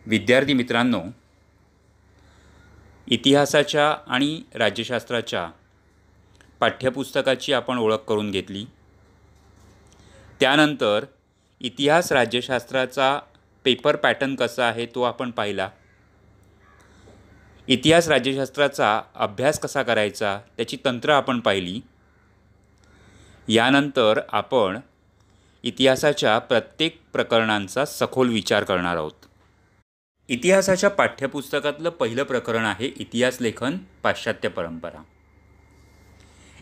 विद्यार्थी मित्रांनो, इतिहासाच्या आणि राज्यशास्त्राच्या पाठ्यपुस्तकाची आपण ओळख करून घेतली. त्यानंतर इतिहास राज्यशास्त्राचा पेपर पॅटर्न कसा आहे तो आपण पाहिला. इतिहास राज्यशास्त्राचा अभ्यास कसा करायचा त्याची तंत्र आपण पाहिली. यानंतर आपण इतिहासाच्या प्रत्येक प्रकरणांचा सखोल विचार करणार आहोत. इतिहासाच्या पाठ्यपुस्तकातलं पहिलं प्रकरण आहे इतिहास लेखन पाश्चात्य परंपरा.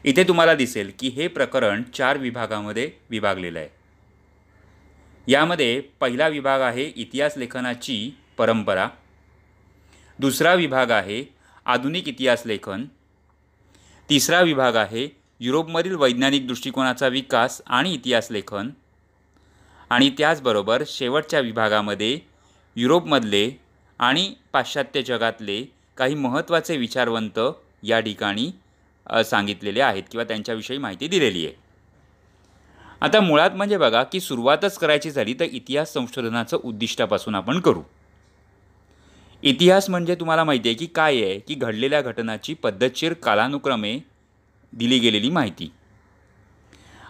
इथे तुम्हाला दिसेल की हे प्रकरण 4 विभागामध्ये विभागलेलं आहे. यामध्ये पहिला विभाग आहे इतिहास लेखनाची परंपरा, दुसरा विभाग आहे आधुनिक इतिहास लेखन, तिसरा विभाग आहे युरोपमधील वैज्ञानिक दृष्टिकोनाचा विकास आणि इतिहास लेखन, आणि त्याचबरोबर शेवटच्या विभागामध्ये युरोपमधले आणि पाश्चात्य जगातले काही महत्त्वाचे विचारवंत या ठिकाणी सांगितलेले आहेत किंवा त्यांच्याविषयी माहिती दिलेली आहे. आता मुळात म्हणजे बघा की सुरुवातच करायची झाली तर इतिहास संशोधनाचं उद्दिष्टापासून आपण करू. इतिहास म्हणजे तुम्हाला माहिती आहे की काय आहे, की घडलेल्या घटनाची पद्धतशीर कालानुक्रमे दिली गेलेली माहिती.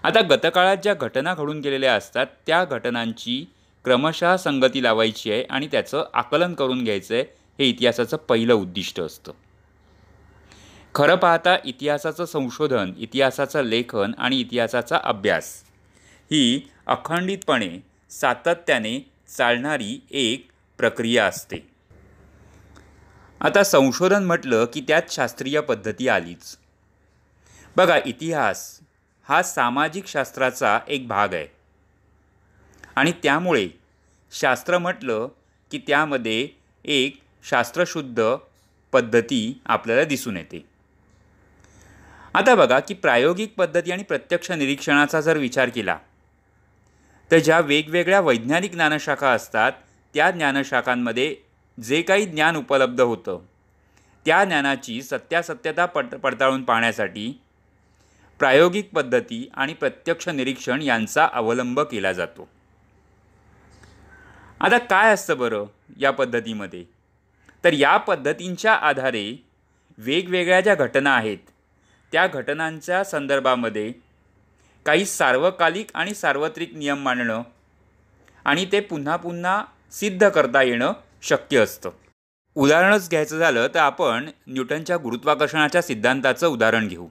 आता गतकाळात ज्या घटना घडून गेलेल्या असतात त्या घटनांची क्रमशः संगती लावायची आहे आणि त्याचं आकलन करून घ्यायचं आहे, हे इतिहासाचं पहिलं उद्दिष्ट असतं. खरं पाहता इतिहासाचं संशोधन, इतिहासाचं लेखन आणि इतिहासाचा अभ्यास ही अखंडितपणे सातत्याने चालणारी एक प्रक्रिया असते. आता संशोधन म्हटलं की त्यात शास्त्रीय पद्धती आलीच. बघा, इतिहास हा सामाजिक शास्त्राचा एक भाग आहे आणि त्यामुळे शास्त्र म्हटलं की त्यामध्ये एक शास्त्रशुद्ध पद्धती आपल्याला दिसून येते. आता बघा की प्रायोगिक पद्धती आणि प्रत्यक्ष निरीक्षणाचा जर विचार केला तर ज्या वेगवेगळ्या वैज्ञानिक ज्ञानशाखा असतात त्या ज्ञानशाखांमध्ये जे काही ज्ञान उपलब्ध होतं त्या ज्ञानाची सत्यासत्यता पडताळून पाहण्यासाठी प्रायोगिक पद्धती आणि प्रत्यक्ष निरीक्षण यांचा अवलंब केला जातो. आता काय असतं बरं या पद्धतीमध्ये, तर या पद्धतींच्या आधारे वेगवेगळ्या ज्या घटना आहेत त्या घटनांच्या संदर्भामध्ये काही सार्वकालिक आणि सार्वत्रिक नियम मांडणं आणि ते पुन्हा पुन्हा सिद्ध करता येणं शक्य असतं. उदाहरणच घ्यायचं झालं तर आपण न्यूटनच्या गुरुत्वाकर्षणाच्या सिद्धांताचं उदाहरण घेऊ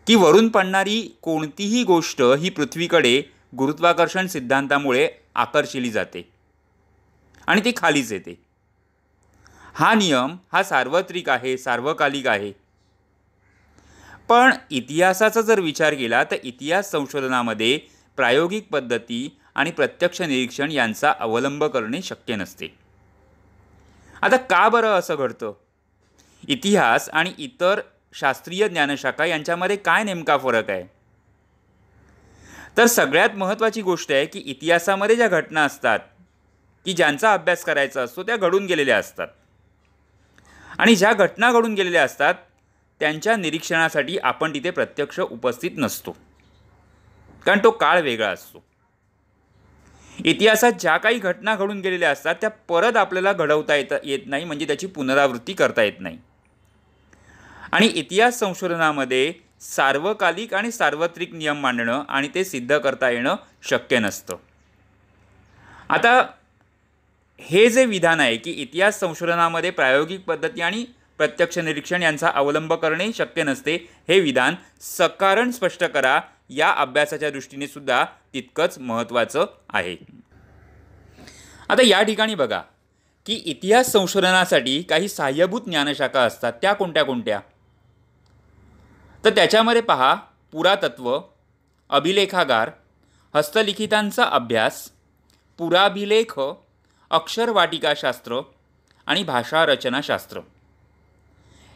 की वरून पडणारी कोणतीही गोष्ट ही पृथ्वीकडे गुरुत्वाकर्षण सिद्धांतामुळे आकर्षिली जाते आणि ती खालीच येते. हा नियम हा सार्वत्रिक आहे, सार्वकालिक आहे. पण इतिहासाचा जर विचार केला तर इतिहास संशोधनामध्ये प्रायोगिक पद्धती आणि प्रत्यक्ष निरीक्षण यांचा अवलंब करणे शक्य नसते. आता का बरं असं घडतं? इतिहास आणि इतर शास्त्रीय ज्ञानशाखा यांच्यामध्ये काय नेमका फरक आहे? तर सगळ्यात महत्त्वाची गोष्ट आहे की इतिहासामध्ये ज्या घटना असतात की ज्यांचा अभ्यास करायचा असतो त्या घडून गेलेल्या असतात आणि ज्या घटना घडून गेलेल्या असतात त्यांच्या निरीक्षणासाठी आपण तिथे प्रत्यक्ष उपस्थित नसतो, कारण तो काळ वेगळा असतो. इतिहासात ज्या काही घटना घडून गेलेल्या असतात त्या परत आपल्याला घडवता येत नाही, म्हणजे त्याची पुनरावृत्ती करता येत नाही. आणि इतिहास संशोधनामध्ये सार्वकालिक आणि सार्वत्रिक नियम मांडणं आणि ते सिद्ध करता येणं शक्य नसतं. आता हे जे विधान आहे की इतिहास संशोधनामध्ये प्रायोगिक पद्धती आणि प्रत्यक्ष निरीक्षण यांचा अवलंब करणे शक्य नसते, हे विधान सकारण स्पष्ट करा या अभ्यासाच्या दृष्टीने सुद्धा तितकंच महत्त्वाचं आहे. आता या ठिकाणी बघा की इतिहास संशोधनासाठी काही सहाय्यभूत ज्ञानशाखा असतात. त्या कोणत्या कोणत्या? तर त्याच्यामध्ये पहा, पुरातत्व, अभिलेखागार, हस्तलिखितांचा अभ्यास, पुराभिलेख, अक्षरवाटिकाशास्त्र आणि भाषा रचनाशास्त्र.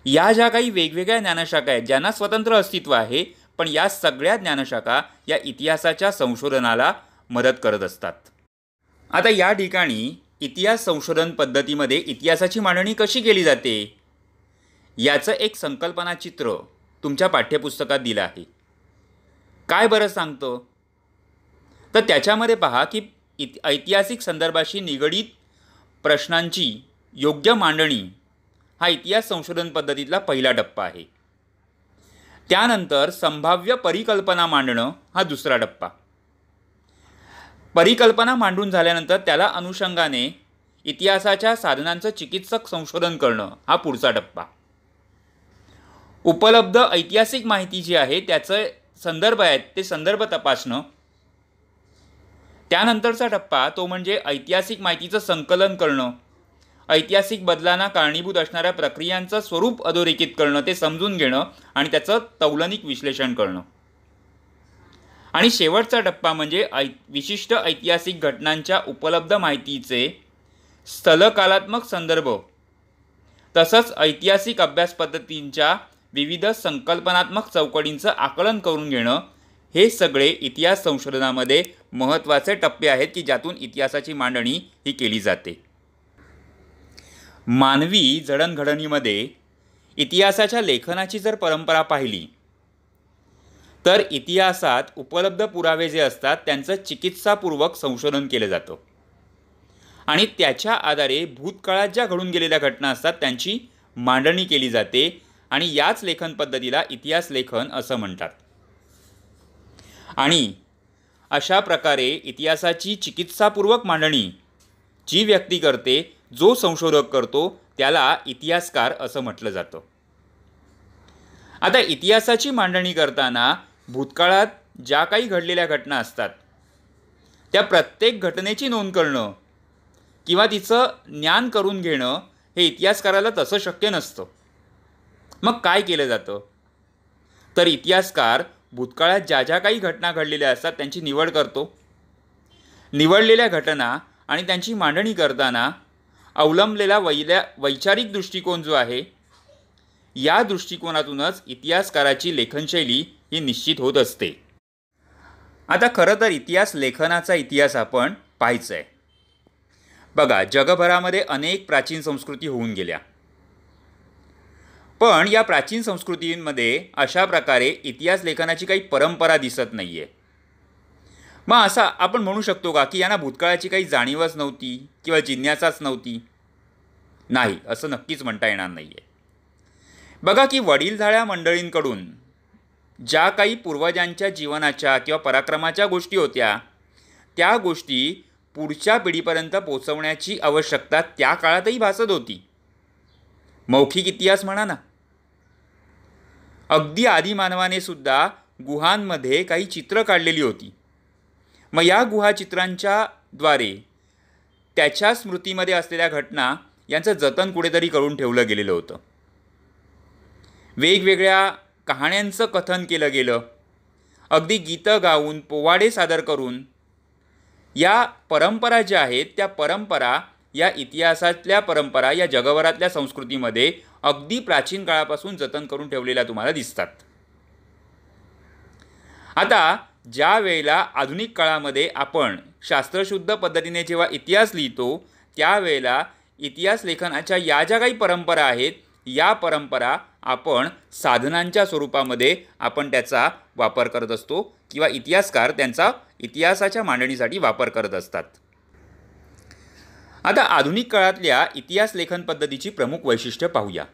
या ज्या काही वेगवेगळ्या ज्ञानशाखा आहेत ज्यांना स्वतंत्र अस्तित्व आहे, पण या सगळ्या ज्ञानशाखा या इतिहासाच्या संशोधनाला मदत करत असतात. आता या ठिकाणी इतिहास संशोधन पद्धतीमध्ये इतिहासाची मांडणी कशी केली जाते याचं एक संकल्पना चित्र तुमच्या पाठ्यपुस्तकात दिलं आहे. काय बरं सांगतं? तर त्याच्यामध्ये पहा की ऐतिहासिक संदर्भाशी निगडीत प्रश्नांची योग्य मांडणी हा इतिहास संशोधन पद्धतीतला पहिला टप्पा आहे. त्यानंतर संभाव्य परिकल्पना मांडणं हा दुसरा टप्पा. परिकल्पना मांडून झाल्यानंतर त्याला अनुषंगाने इतिहासाच्या साधनांचं चिकित्सक संशोधन करणं हा पुढचा टप्पा. उपलब्ध ऐतिहासिक माहिती जी आहे त्याचे संदर्भ आहेत ते संदर्भ तपासणं. त्यानंतरचा टप्पा तो म्हणजे ऐतिहासिक माहितीचं संकलन करणं, ऐतिहासिक बदलांना कारणीभूत असणाऱ्या प्रक्रियांचं स्वरूप अधोरेखित करणं, ते समजून घेणं आणि त्याचं तौलनिक विश्लेषण करणं. आणि शेवटचा टप्पा म्हणजे विशिष्ट ऐतिहासिक घटनांच्या उपलब्ध माहितीचे स्थलकालात्मक संदर्भ तसंच ऐतिहासिक अभ्यास पद्धतींच्या विविध संकल्पनात्मक चौकटींचं आकलन करून घेणं. हे सगळे इतिहास संशोधनामध्ये महत्त्वाचे टप्पे आहेत की ज्यातून इतिहासाची मांडणी ही केली जाते. मानवी जडणघडणीमध्ये इतिहासाच्या लेखनाची जर परंपरा पाहिली तर इतिहासात उपलब्ध पुरावे जे असतात त्यांचं चिकित्सापूर्वक संशोधन केलं जातं आणि त्याच्या आधारे भूतकाळात ज्या घडून गेलेल्या घटना असतात त्यांची मांडणी केली जाते आणि याच लेखन पद्धतीला इतिहास लेखन असं म्हणतात. आणि अशा प्रकारे इतिहासाची चिकित्सापूर्वक मांडणी जी व्यक्ती करते, जो संशोधक करतो, त्याला इतिहासकार असं म्हटलं जातं. आता इतिहासाची मांडणी करताना भूतकाळात ज्या काही घडलेल्या घटना असतात त्या प्रत्येक घटनेची नोंद करणं किंवा तिचं ज्ञान करून घेणं हे इतिहासकाराला तसं शक्य नसतं. मग काय केलं जातं तर इतिहासकार भूतकाळात ज्या ज्या काही घटना घडलेल्या असतात त्यांची निवड करतो. निवडलेल्या घटना आणि त्यांची मांडणी करताना अवलंबलेला वैचारिक दृष्टिकोन जो आहे या दृष्टिकोनातूनच इतिहासकाराची लेखनशैली ही निश्चित होत असते. आता खरं तर इतिहास लेखनाचा इतिहास आपण पाहायचा आहे. बघा, जगभरामध्ये अनेक प्राचीन संस्कृती होऊन गेल्या, पण या प्राचीन संस्कृतींमध्ये अशा प्रकारे इतिहास लेखनाची काही परंपरा दिसत नाही आहे. मग असं आपण म्हणू शकतो का की यांना भूतकाळाची काही जाणीवच नव्हती किंवा जिज्ञासाच नव्हती? नाही, असं नक्कीच म्हणता येणार नाही आहे. बघा की वडीलधाऱ्या मंडळींकडून ज्या काही पूर्वजांच्या जीवनाच्या किंवा पराक्रमाच्या गोष्टी होत्या त्या गोष्टी पुढच्या पिढीपर्यंत पोचवण्याची आवश्यकता त्या काळातही भासत होती. मौखिक इतिहास म्हणा ना, अगदी आदिमानवाने सुद्धा गुहांमध्ये काही चित्र काढलेली होती. मग या गुहाचित्रांच्या द्वारे त्याच्या स्मृतीमध्ये असलेल्या घटना यांचं जतन कुठेतरी करून ठेवलं गेलेलं होतं. वेगवेगळ्या कहाण्यांचं कथन केलं गेलं, अगदी गीतं गाऊन पोवाडे सादर करून या परंपरा ज्या आहेत त्या परंपरा, या इतिहासातल्या परंपरा या जगभरातल्या संस्कृतीमध्ये अगदी प्राचीन काळापासून जतन करून ठेवलेल्या तुम्हाला दिसतात. आता ज्या वेळेला आधुनिक काळामध्ये आपण शास्त्रशुद्ध पद्धतीने जेव्हा इतिहास लिहितो त्यावेळेला इतिहास लेखनाच्या या ज्या काही परंपरा आहेत या परंपरा आपण साधनांच्या स्वरूपामध्ये आपण त्याचा वापर करत असतो किंवा इतिहासकार त्यांचा इतिहासाच्या मांडणीसाठी वापर करत असतात. आता आधुनिक काळातल्या इतिहास लेखन पद्धतीची प्रमुख वैशिष्ट्य पाहूया.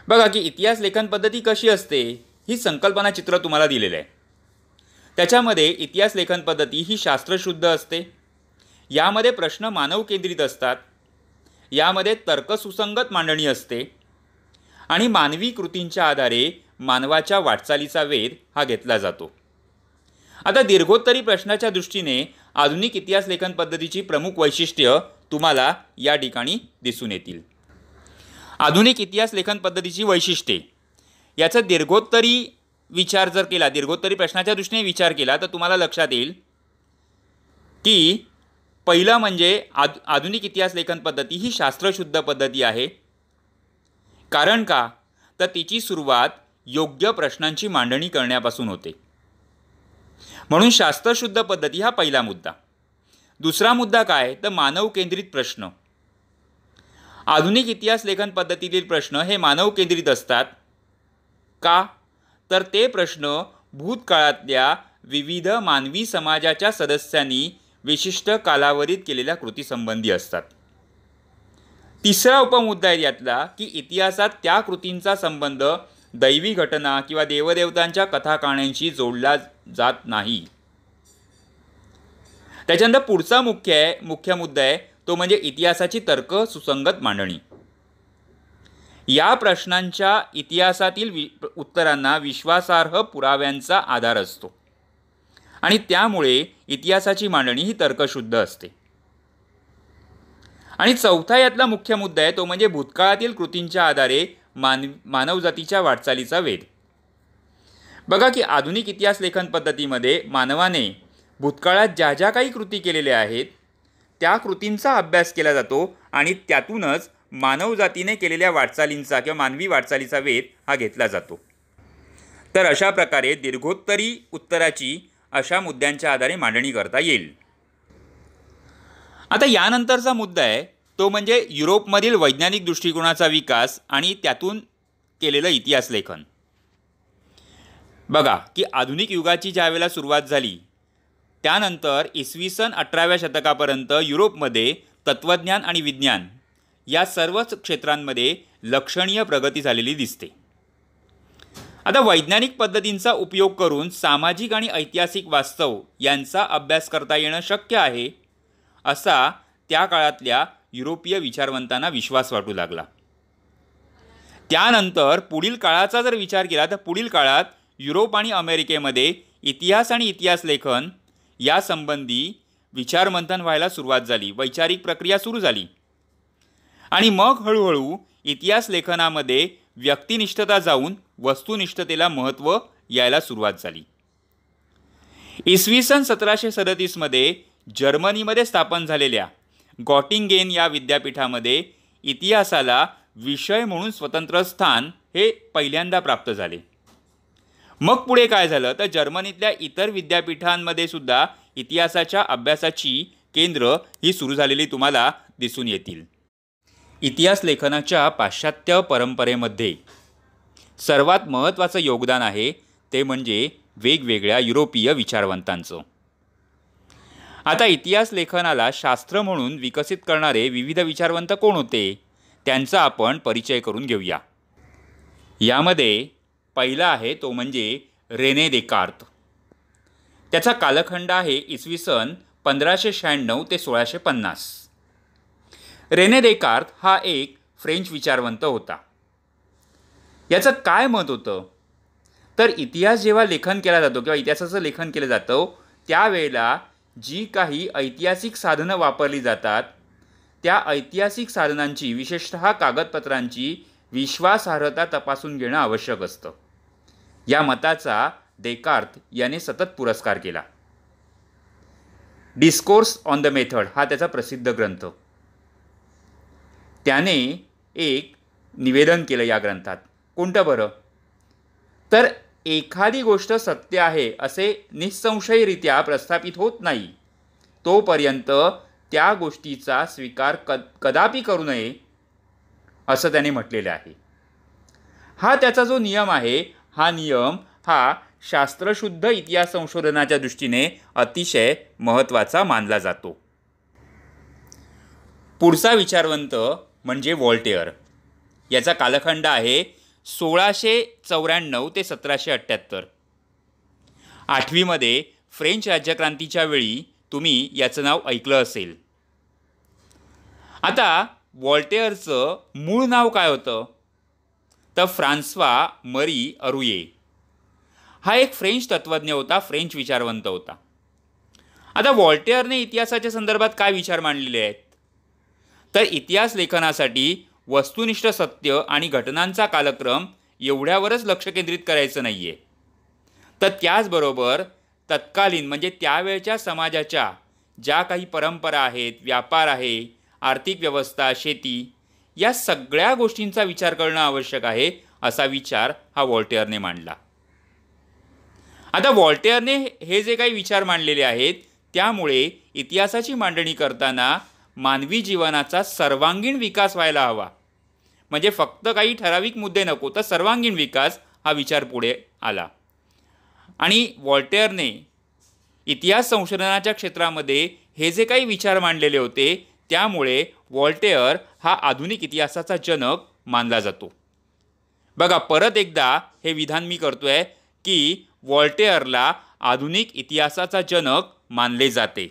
बघा की इतिहास लेखन पद्धती कशी असते ही संकल्पना चित्र तुम्हाला दिलेलं आहे. त्याच्यामध्ये इतिहास लेखन पद्धती ही शास्त्रशुद्ध असते, यामध्ये प्रश्न मानव केंद्रित असतात, यामध्ये तर्कसुसंगत मांडणी असते आणि मानवी कृतींच्या आधारे मानवाच्या वाटचालीचा वेध हा घेतला जातो. आता दीर्घोत्तरी प्रश्नाच्या दृष्टीने आधुनिक इतिहास लेखन पद्धतीची प्रमुख वैशिष्ट्य तुम्हाला या ठिकाणी दिसून येतील. आधुनिक इतिहास लेखन पद्धतीची वैशिष्ट्ये याचा दीर्घोत्तरी विचार जर केला, दीर्घोत्तरी प्रश्नाच्या दृष्टीने विचार केला तर तुम्हाला लक्षात येईल की पहिलं म्हणजे आधुनिक इतिहास लेखन पद्धती ही शास्त्रशुद्ध पद्धती आहे. कारण का तर तिची सुरुवात योग्य प्रश्नांची मांडणी करण्यापासून होते. म्हणून शास्त्रशुद्ध पद्धती हा पहिला मुद्दा. दुसरा मुद्दा काय तर मानव केंद्रित प्रश्न. आधुनिक इतिहास लेखन पद्धतीतील प्रश्न हे मानव केंद्रित असतात. का तर ते प्रश्न भूतकाळातल्या विविध मानवी समाजाच्या सदस्यांनी विशिष्ट कालावधीत केलेल्या कृतीसंबंधी असतात. तिसरा उपमुद्दा आहे यातला की इतिहासात त्या कृतींचा संबंध दैवी घटना किंवा देवदेवतांच्या कथा कहाण्यांशी जोडला जात नाही. त्याच्यानंतर पुढचा मुख्य मुद्दा आहे तो म्हणजे इतिहासाची तर्क सुसंगत मांडणी. या प्रश्नांच्या इतिहासातील उत्तरांना विश्वासार्ह पुराव्यांचा आधार असतो आणि त्यामुळे इतिहासाची मांडणी ही तर्कशुद्ध असते. आणि चौथा यातला मुख्य मुद्दा आहे तो म्हणजे भूतकाळातील कृतींच्या आधारे मानवजातीच्या वाटचालीचा वेध. बघा की आधुनिक इतिहास लेखन पद्धतीमध्ये मानवाने भूतकाळात ज्या ज्या काही कृती केलेल्या आहेत त्या कृतींचा अभ्यास केला जातो आणि त्यातूनच मानवजातीने केलेल्या वाटचालींचा किंवा मानवी वाटचालीचा वेध हा घेतला जातो. तर अशा प्रकारे दीर्घोत्तरी उत्तराची अशा मुद्द्यांच्या आधारे मांडणी करता येईल. आता यानंतरचा मुद्दा आहे तो म्हणजे युरोपमधील वैज्ञानिक दृष्टिकोनाचा विकास आणि त्यातून केलेलं इतिहास लेखन. बघा की आधुनिक युगाची ज्यावेळेला सुरुवात झाली त्यानंतर इसवी सन 18व्या शतकापर्यंत युरोपमध्ये तत्त्वज्ञान आणि विज्ञान या सर्वच क्षेत्रांमध्ये लक्षणीय प्रगती झालेली दिसते. आता वैज्ञानिक पद्धतींचा उपयोग करून सामाजिक आणि ऐतिहासिक वास्तव यांचा अभ्यास करता येणं शक्य आहे असा त्या काळातल्या युरोपीय विचारवंतांना विश्वास वाटू लागला. त्यानंतर पुढील काळाचा जर विचार केला तर पुढील काळात युरोप आणि अमेरिकेमध्ये इतिहास आणि इतिहास लेखन यासंबंधी विचारमंथन व्हायला सुरुवात झाली, वैचारिक प्रक्रिया सुरू झाली आणि मग हळूहळू इतिहास लेखनामध्ये व्यक्तिनिष्ठता जाऊन वस्तुनिष्ठतेला महत्त्व यायला सुरुवात झाली. इसवी सन 1737मध्ये जर्मनीमध्ये स्थापन झालेल्या गॉटिंगेन या विद्यापीठामध्ये इतिहासाला विषय म्हणून स्वतंत्र स्थान हे पहिल्यांदा प्राप्त झाले. मग पुढे काय झालं तर जर्मनीतल्या इतर विद्यापीठांमध्ये सुद्धा इतिहासाच्या अभ्यासाची केंद्र ही सुरू झालेली तुम्हाला दिसून येतील. इतिहास लेखनाच्या पाश्चात्य परंपरेमध्ये सर्वात महत्त्वाचं योगदान आहे ते म्हणजे वेगवेगळ्या युरोपीय विचारवंतांचं. आता इतिहास लेखनाला शास्त्र म्हणून विकसित करणारे विविध विचारवंत कोण होते त्यांचा आपण परिचय करून घेऊया. यामध्ये पहिला आहे तो म्हणजे रेने देकार्त. त्याचा कालखंड आहे इसवी सन 1596 ते 1650. रेने देकार्त हा एक फ्रेंच विचारवंत होता. याचं काय मत होतं तर इतिहास जेव्हा लेखन केला जातो किंवा इतिहासाचं लेखन केलं जातं त्यावेळेला जी काही ऐतिहासिक साधनं वापरली जातात त्या ऐतिहासिक साधनांची विशेषतः कागदपत्रांची विश्वासार्हता तपासून घेणं आवश्यक असतं. या मताचा देकार्त याने सतत पुरस्कार केला. डिस्कोर्स ऑन द मेथड हा त्याचा प्रसिद्ध ग्रंथ. त्याने एक निवेदन केलं या ग्रंथात. कोणतं बरं तर एखादी गोष्ट सत्य आहे असे निःसंशयरित्या प्रस्थापित होत नाही तोपर्यंत त्या गोष्टीचा स्वीकार कदापि करू नये असं त्याने म्हटलेलं आहे. हा त्याचा जो नियम आहे हा नियम हा शास्त्रशुद्ध इतिहास संशोधनाच्या दृष्टीने अतिशय महत्त्वाचा मानला जातो. पुढचा विचारवंत म्हणजे व्हॉल्टेअर. याचा कालखंड आहे 1694 ते 1778. 8वीमध्ये फ्रेंच राज्यक्रांतीच्या वेळी तुम्ही याचं नाव ऐकलं असेल. आता व्हॉल्टेअरचं मूळ नाव काय होतं तर फ्रान्स्वा मरी अरुये. हा एक फ्रेंच तत्त्वज्ञ होता, फ्रेंच विचारवंत होता. आता व्हॉल्टेअरने इतिहासाच्या संदर्भात काय विचार मांडलेले आहेत तर इतिहास लेखनासाठी वस्तुनिष्ठ सत्य आणि घटनांचा कालक्रम एवढ्यावरच लक्ष केंद्रित करायचं नाही आहे तर त्याचबरोबर तत्कालीन म्हणजे त्यावेळच्या समाजाच्या ज्या काही परंपरा आहेत, व्यापार आहे, आर्थिक व्यवस्था, शेती या सगळ्या गोष्टींचा विचार करणं आवश्यक आहे असा विचार हा व्हॉल्टेअरने मांडला. आता व्हॉल्टेअरने हे जे काही विचार मांडलेले आहेत त्यामुळे इतिहासाची मांडणी करताना मानवी जीवनाचा सर्वांगीण विकास व्हायला हवा. म्हणजे फक्त काही ठराविक मुद्दे नको तर सर्वांगीण विकास हा विचार पुढे आला. आणि व्हॉल्टेअरने इतिहास संशोधनाच्या क्षेत्रामध्ये हे जे काही विचार मांडलेले होते त्यामुळे व्हॉल्टेअर हा आधुनिक इतिहासाचा जनक मानला जातो. बघा, परत एकदा हे विधान मी करतोय की व्हॉल्टेअरला आधुनिक इतिहासाचा जनक मानले जाते.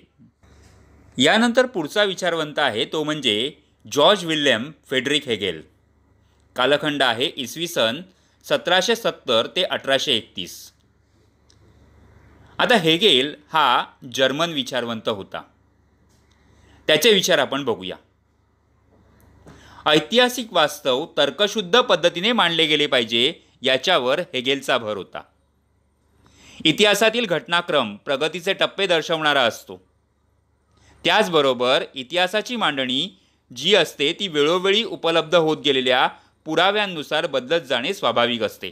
यानंतर पुढचा विचारवंत आहे तो म्हणजे जॉर्ज विल्यम फेडरिक हेगेल. कालखंड आहे इसवी सन 1770 ते 1831. आता हेगेल हा जर्मन विचारवंत होता. त्याचे विचार आपण बघूया. ऐतिहासिक वास्तव तर्कशुद्ध पद्धतीने मांडले गेले पाहिजे याच्यावर हेगेलचा भर होता. इतिहासातील घटनाक्रम प्रगतीचे टप्पे दर्शवणारा असतो. त्याचबरोबर इतिहासाची मांडणी जी असते ती वेळोवेळी उपलब्ध होत गेलेल्या पुराव्यांनुसार बदलत जाणे स्वाभाविक असते,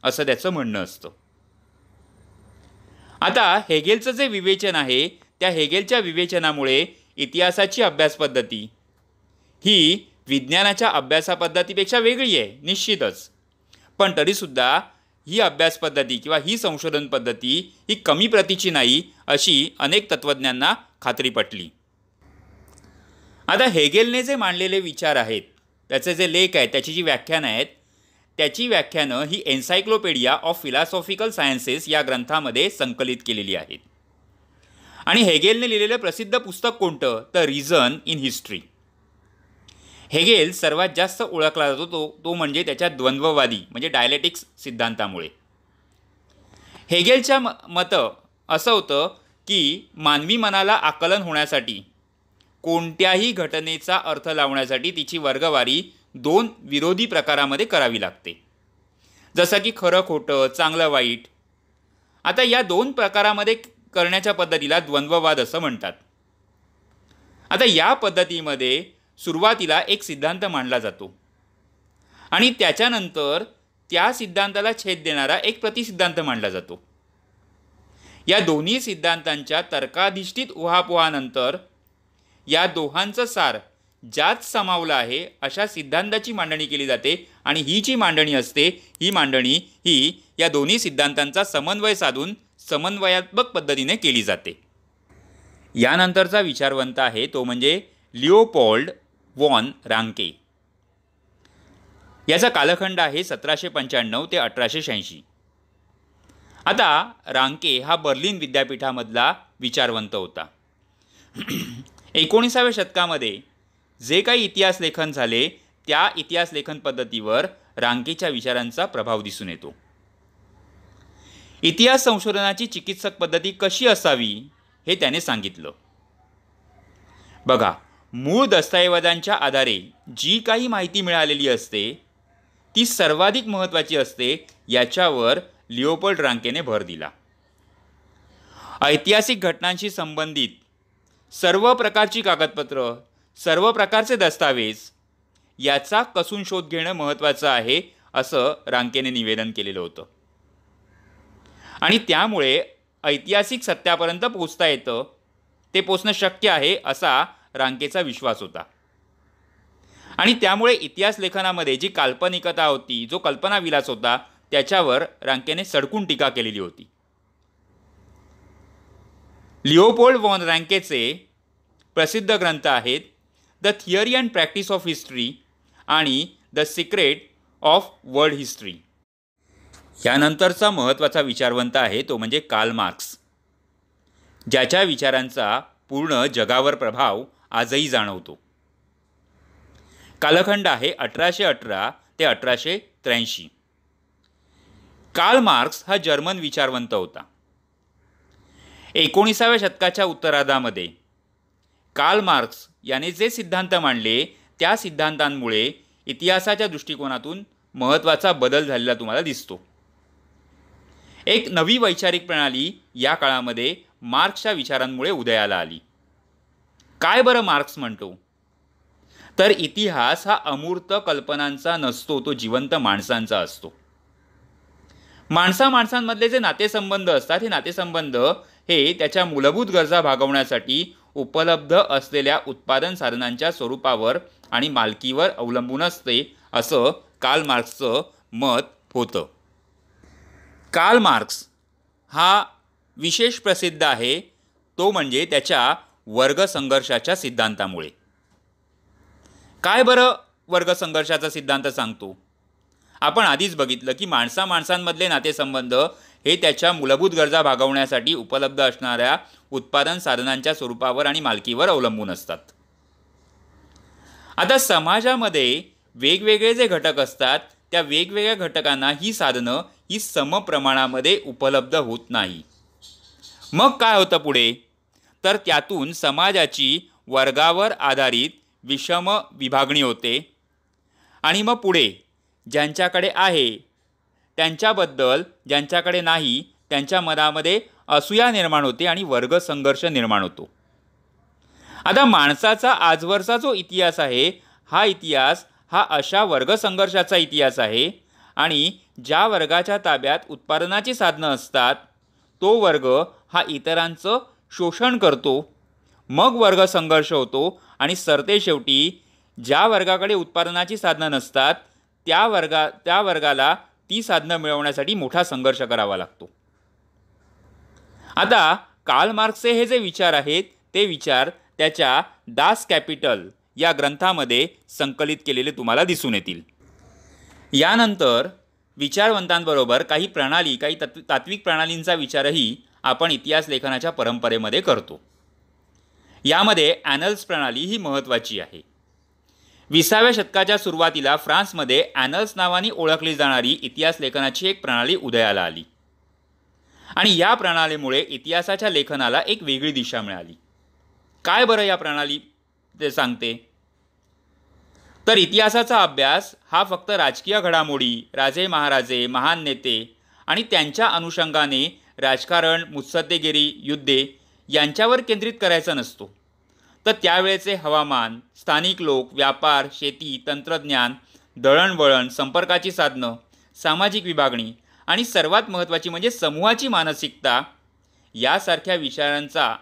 असं त्याचं म्हणणं असतं. आता हेगेलचं जे विवेचन आहे त्या हेगेलच्या विवेचनामुळे इतिहासाची अभ्यास पद्धती ही विज्ञानाच्या अभ्यासापद्धतीपेक्षा वेगळी आहे निश्चितच, पण तरीसुद्धा ही अभ्यास पद्धती किंवा ही संशोधन पद्धती ही कमी प्रतीची नाही अशी अनेक तत्त्वज्ञांना खात्री पटली. आता हेगेलने जे मांडलेले विचार आहेत, त्याचे जे लेख आहेत, त्याची जी व्याख्यानं आहेत, त्याची व्याख्यानं ही एन्सायक्लोपीडिया ऑफ फिलॉसॉफिकल सायन्सेस या ग्रंथामध्ये संकलित केलेली आहेत. आणि हेगेलने लिहिलेलं प्रसिद्ध पुस्तक कोणतं तर रिझन इन हिस्ट्री. हेगेल सर्वात जास्त ओळखला जातो तो म्हणजे त्याच्या द्वंद्ववादी म्हणजे डायलेक्टिक्स सिद्धांतामुळे. हेगेलच्या मतं असं होतं की मानवी मनाला आकलन होण्यासाठी कोणत्याही घटनेचा अर्थ लावण्यासाठी तिची वर्गवारी दोन विरोधी प्रकारामध्ये करावी लागते, जसं की खरं खोटं, चांगलं वाईट. आता या दोन प्रकारामध्ये करण्याच्या पद्धतीला द्वंद्ववाद असं म्हणतात. आता या पद्धतीमध्ये सुरुवातीला एक सिद्धांत मांडला जातो आणि त्याच्यानंतर त्या सिद्धांताला छेद देणारा एक प्रतिसिद्धांत मांडला जातो. या दोन्ही सिद्धांतांच्या तर्काधिष्ठित उहापोहानंतर या दोहांचं सार ज्यात सामावलं आहे अशा सिद्धांताची मांडणी केली जाते आणि ही जी मांडणी असते ही मांडणी ही या दोन्ही सिद्धांतांचा समन्वय साधून समन्वयात्मक पद्धतीने केली जाते. यानंतरचा विचारवंत आहे तो म्हणजे लिओपोल्ड वॉन रांके. याचा कालखंड आहे 1795 ते 1886. आता रांके हा बर्लिन विद्यापीठामधला विचारवंत होता. 19व्या शतकामध्ये जे काही इतिहास लेखन झाले त्या इतिहास लेखन पद्धतीवर रांकेच्या विचारांचा प्रभाव दिसून येतो. इतिहास संशोधनाची चिकित्सक पद्धती कशी असावी हे त्याने सांगितलं. बघा, मूळ दस्तऐवजांच्या आधारे जी काही माहिती मिळालेली असते ती सर्वाधिक महत्त्वाची असते याच्यावर लिओपोल्ड रांकेने भर दिला. ऐतिहासिक घटनांशी संबंधित सर्व प्रकारची कागदपत्र, सर्व प्रकारचे दस्तावेज याचा कसून शोध घेणं महत्त्वाचं आहे असं रांकेने निवेदन केलेलं होतं. आणि त्यामुळे ऐतिहासिक सत्यापर्यंत पोचता येतं, ते पोचणं शक्य आहे असा रांकेचा विश्वास होता. आणि त्यामुळे इतिहास लेखनामध्ये जी काल्पनिकता होती, जो कल्पनाविलास होता, त्याच्यावर रांकेने सडकून टीका केलेली होती. लिओपोल्ड वॉन रांकेचे प्रसिद्ध ग्रंथ आहेत the theory and practice of history आणि the secret of world history. यानंतरचा महत्त्वाचा विचारवंत आहे तो म्हणजे कार्ल मार्क्स, ज्याच्या विचारांचा पूर्ण जगावर प्रभाव आजही जाणवतो. कालखंड आहे 1818 ते 1883. कार्ल मार्क्स हा जर्मन विचारवंत होता. 19व्या शतकाच्या उत्तरार्धामध्ये कार्ल मार्क्स याने जे सिद्धांत मांडले त्या सिद्धांतांमुळे इतिहासाच्या दृष्टिकोनातून महत्त्वाचा बदल झालेला तुम्हाला दिसतो. एक नवी वैचारिक प्रणाली या काळामध्ये मार्क्सच्या विचारांमुळे उदयाला आली. काय बरं मार्क्स म्हणतो तर इतिहास हा अमूर्त कल्पनांचा नसतो, तो जिवंत माणसांचा असतो. माणसांमधले जे नातेसंबंध असतात हे नातेसंबंध हे त्याच्या मूलभूत गरजा भागवण्यासाठी उपलब्ध असलेल्या उत्पादन साधनांच्या स्वरूपावर आणि मालकीवर अवलंबून असते असं कार्ल मार्क्सचं मत होतं. कार्ल मार्क्स हा विशेष प्रसिद्ध आहे तो म्हणजे त्याच्या वर्गसंघर्षाच्या सिद्धांतामुळे. काय बरं वर्ग संघर्षाचा सिद्धांत सांगतो? आपण आधीच बघितलं की माणसांमधले नातेसंबंध हे त्याच्या मूलभूत गरजा भागवण्यासाठी उपलब्ध असणाऱ्या उत्पादन साधनांच्या स्वरूपावर आणि मालकीवर अवलंबून असतात. आता समाजामध्ये वेगवेगळे जे घटक असतात त्या वेगवेगळ्या घटकांना ही साधनं ही समप्रमाणामध्ये उपलब्ध होत नाही. मग काय होतं पुढे? तर त्यातून समाजाची वर्गावर आधारित विषम विभागणी होते आणि मग पुढे ज्यांच्याकडे आहे त्यांच्याबद्दल ज्यांच्याकडे नाही त्यांच्या मनामध्ये असूया निर्माण होते आणि वर्ग संघर्ष निर्माण होतो. आता माणसाचा आजवरचा जो इतिहास आहे हा इतिहास हा अशा वर्ग संघर्षाचा इतिहास आहे आणि ज्या वर्गाच्या ताब्यात उत्पादनाची साधनं असतात तो वर्ग हा इतरांचं शोषण करतो, मग वर्ग संघर्ष होतो आणि सरते शेवटी ज्या वर्गाकडे उत्पादनाची साधनं नसतात त्या वर्गाला ती साधनं मिळवण्यासाठी मोठा संघर्ष करावा लागतो. आता कार्ल मार्क्सचे हे जे विचार आहेत ते विचार त्याच्या दास कॅपिटल या ग्रंथामध्ये संकलित केलेले तुम्हाला दिसून येतील. यानंतर विचारवंतांबरोबर काही तात्विक प्रणालींचा विचारही आपण इतिहास लेखनाच्या परंपरेमध्ये करतो. यामध्ये ॲनल्स प्रणाली ही महत्त्वाची आहे. 20व्या शतकाच्या सुरुवातीला फ्रान्समध्ये ॲनल्स नावाने ओळखली जाणारी इतिहास लेखनाची एक प्रणाली उदयाला आली आणि या प्रणालीमुळे इतिहासाच्या लेखनाला एक वेगळी दिशा मिळाली. काय बरं या प्रणाली ते सांगते? तर इतिहासाचा अभ्यास हा फक्त राजकीय घडामोडी, राजे महाराजे, महान नेते आणि त्यांच्या अनुषंगाने राजकारण, मुत्सद्देगिरी, युद्धे यांच्यावर केंद्रित करायचा नसतो, तर त्यावेळेचे हवामान, स्थानिक लोक, व्यापार, शेती, तंत्रज्ञान, दळणवळण, संपर्काची साधनं, सामाजिक विभागणी आणि सर्वात महत्त्वाची म्हणजे समूहाची मानसिकता यासारख्या विचारांचा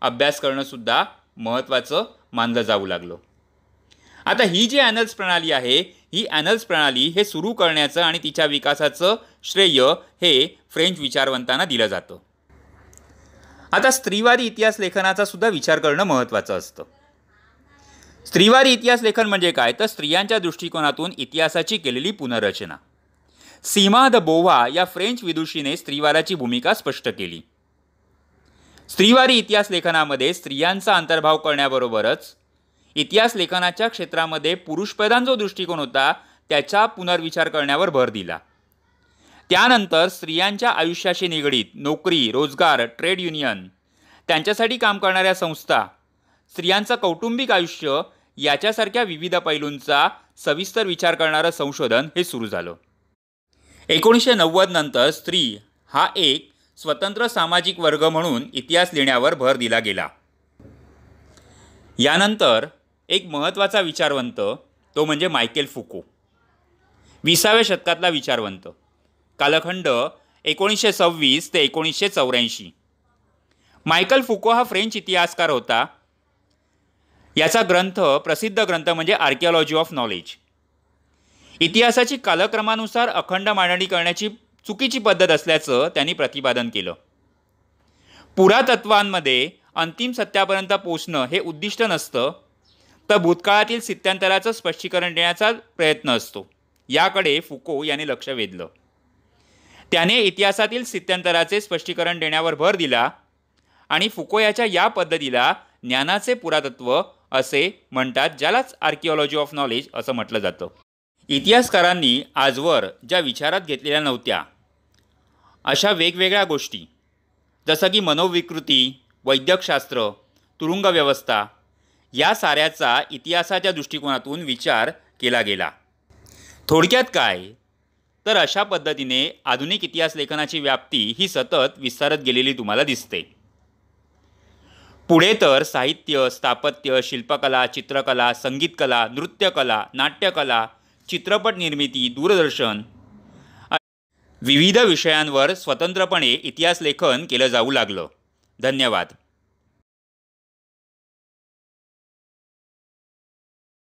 अभ्यास करणंसुद्धा महत्त्वाचं मानलं जाऊ लागलं. आता ही जी ॲनल्स प्रणाली आहे ही ॲनल्स प्रणाली हे सुरू करण्याचं आणि तिच्या विकासाचं श्रेय हे फ्रेंच विचारवंतांना दिलं जातं. आता स्त्रीवादी इतिहास लेखनाचा सुद्धा विचार करणं महत्त्वाचं असतं. स्त्रीवादी इतिहास लेखन म्हणजे काय? तर स्त्रियांच्या दृष्टिकोनातून इतिहासाची केलेली पुनर्रचना. सीमा द बोव्हा या फ्रेंच विदुषीने स्त्रीवादाची भूमिका स्पष्ट केली. स्त्रीवादी इतिहास लेखनामध्ये स्त्रियांचा अंतर्भाव करण्याबरोबरच इतिहास लेखनाच्या क्षेत्रामध्ये पुरुषप्रधान जो दृष्टिकोन होता त्याचा पुनर्विचार करण्यावर भर दिला. त्यानंतर स्त्रियांच्या आयुष्याशी निगडीत नोकरी, रोजगार, ट्रेड युनियन, त्यांच्यासाठी काम करणाऱ्या संस्था, स्त्रियांचं कौटुंबिक आयुष्य याच्यासारख्या विविध पैलूंचा सविस्तर विचार करणारं संशोधन हे सुरू झालं. 1990 नंतर स्त्री हा एक स्वतंत्र सामाजिक वर्ग म्हणून इतिहास लिहिण्यावर भर दिला गेला. यानंतर एक महत्त्वाचा विचारवंत तो म्हणजे मायकेल फुको. 20व्या शतकातला विचारवंत. कालखंड 1926 ते 1984. मायकेल फुको हा फ्रेंच इतिहासकार होता. याचा प्रसिद्ध ग्रंथ म्हणजे आर्किओलॉजी ऑफ नॉलेज. इतिहासाची कालक्रमानुसार अखंड मांडणी करण्याची चुकीची पद्धत असल्याचं त्यांनी प्रतिपादन केलं. पुरातत्वांमध्ये अंतिम सत्यापर्यंत पोचणं हे उद्दिष्ट नसतं, तर भूतकाळातील स्थित्यंतराचं स्पष्टीकरण देण्याचा प्रयत्न असतो. याकडे फुको याने लक्ष वेधलं. त्याने इतिहासातील स्थित्यंतराचे स्पष्टीकरण देण्यावर भर दिला आणि फुको याच्या या पद्धतीला ज्ञानाचे पुरातत्व असे म्हणतात, ज्यालाच आर्किओलॉजी ऑफ नॉलेज असं म्हटलं जातं. इतिहासकारांनी आजवर ज्या विचारात घेतलेल्या नव्हत्या अशा वेगवेगळ्या गोष्टी जसं की मनोविकृती, वैद्यकशास्त्र, तुरुंग व्यवस्था या साऱ्याचा इतिहासाच्या दृष्टिकोनातून विचार केला गेला. थोडक्यात काय तर अशा पद्धतीने आधुनिक इतिहास लेखनाची व्याप्ती ही सतत विस्तारत गेलेली तुम्हाला दिसते. पुढे तर साहित्य, स्थापत्य, शिल्पकला, चित्रकला, संगीतकला, नृत्यकला, नाट्यकला, चित्रपट निर्मिती, दूरदर्शन विविध विषयांवर स्वतंत्रपणे इतिहास लेखन केलं जाऊ लागलं. धन्यवाद.